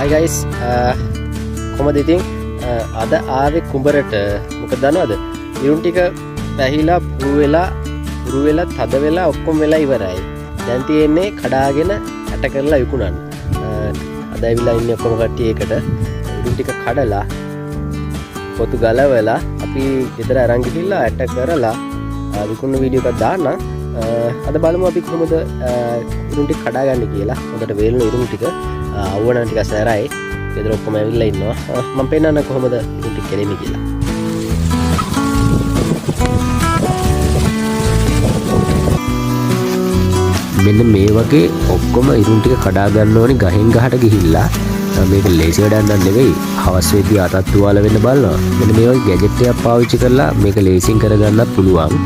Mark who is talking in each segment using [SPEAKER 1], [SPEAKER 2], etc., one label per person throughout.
[SPEAKER 1] Hi guys, කොහමද ඉතින් අද ආවේ කුඹරට මොකද දන්නවද? ඉරුන් ටික පැහිලා පුරු වෙලා තද වෙලා ඔක්කොම වෙලා ඉවරයි. දැන් තියෙන්නේ කඩාගෙන ඇට කරලා විකුණන්න. අද ඇවිල්ලා ඉන්නේ ඔක්කොම කට්ටිය එකට. ඉරුන් ටික කඩලා පොතු ගලවලා අපි ගෙදර අරන් ගිහිල්ලා ඇට කරලා විකුණන වීඩියෝ එකක් දාන්න. අද බලමු අපි කොහොමද ඉරුන් ටික කඩාගන්නේ කියලා. හොඳට වේලුණු ඉරුන් ටික අවුවන ටික සැරයි. ගෙදර ඔක්කොම ඇවිල්ලා ඉන්නවා. මම පෙන්නන්න කොහොමද ඉරුන් ටික කෙරෙන්නේ කියලා. මෙන්න මේ වගේ ඔක්කොම ඉරුන් ටික කඩා ගන්න ඕනේ ගහෙන් ගහට ගිහිල්ලා. මේක ලේසි වැඩක් නන් නෙවෙයි. හවස් වෙද්දී අතත් තුවාල වෙන්න බලනවා. මෙන්න මේ වගේ ගැජට් එකක් පාවිච්චි කරලා මේක ලේසියෙන් කරගන්නත් පුළුවන්.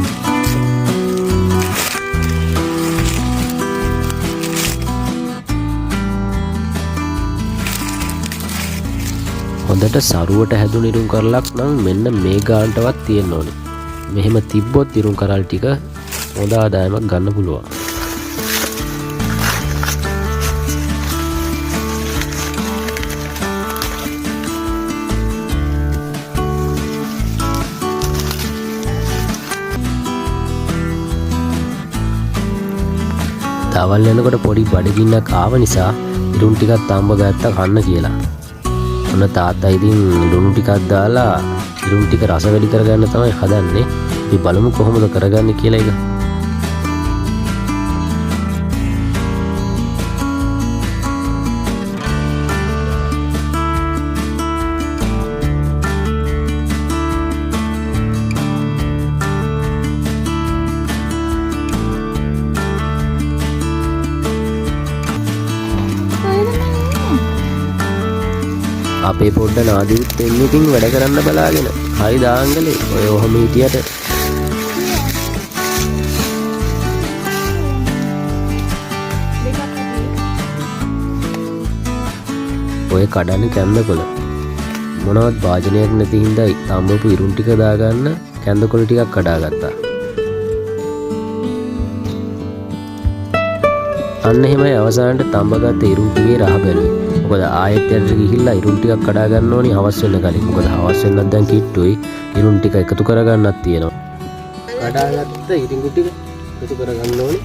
[SPEAKER 1] හොඳට සරුවට හැදුණු ඉරුන් කරලක් නම් මෙන්න මේ ගානටවත් තියෙන්න ඕනේ. මෙහෙම තිබ්බොත් ඉරුන් කරල් ටික හොඳ ආදායමක් ගන්න පුළුවන්. තවල් යනකොට පොඩි බඩගින්නක් ආව නිසා ඉරුන් ටිකක් තම්බ ගත්තා කන්න කියලා. ඔන්න තාත්තා ඉතින් ලුණු ටිකක් දාලා ඉරුන් ටික රස වැඩි කරගන්න තමයි හදන්නේ. අපි බලමු කොහොමද කරගන්නේ කියලා එක. අපේ පොඩ්ඩ නාදිත් එන්නකින් වැඩ කරන්න බලාගෙන හරි දාංගලේ ඔය ඔහොම හිටියට ඔය කඩන්න කැන්දකොළ මොනවත් භාජනයක් නැති හින්දා තම්බපු ඉරුන් ටික දාගන්න කැන්දකොළ ටිකක් කඩාගත්තා. අන්න එහෙමයි අවසානට තම්බගත්ත ඉරුන් ටිකේ රහ බැලුවේ. මොකද ආයෙත් යන්න ගිහිල්ලා ඉරුන් ටිකක් කඩා ගන්න ඕනි හවස් වෙන කලින්. මොකද හවස් වෙනත් දැන් කිට්ටුයි ඉරුන් ටික එකතු කරගන්නත් තියෙනවා. කඩාගත්ත ඉරුන් ටික එකතු කරගන්න ඕනි.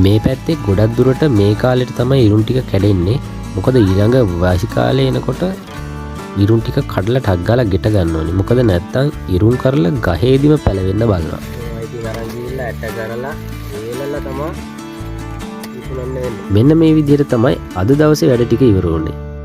[SPEAKER 1] මේ පැත්තේ ගොඩක් දුරට මේ කාලෙට තමයි ඉරුන් ටික කැඩෙන්නේ. මොකද ඊළඟ වාසි කාලේ එනකොට ඉරුන් ටික කඩලා ටක් ගාලා ගෙට ගන්න ඕනි. මොකද නැත්තම් ඉරුන් කරලා ගහේදිම පැලවෙන්න බලනවා. ඉතින් අරන් ගිහිල්ලා ඇට කරලා වේලලා තමයි මෙන්න මේ විදිහට තමයි අද දවසේ වැඩ ටික ඉවර වුණේ.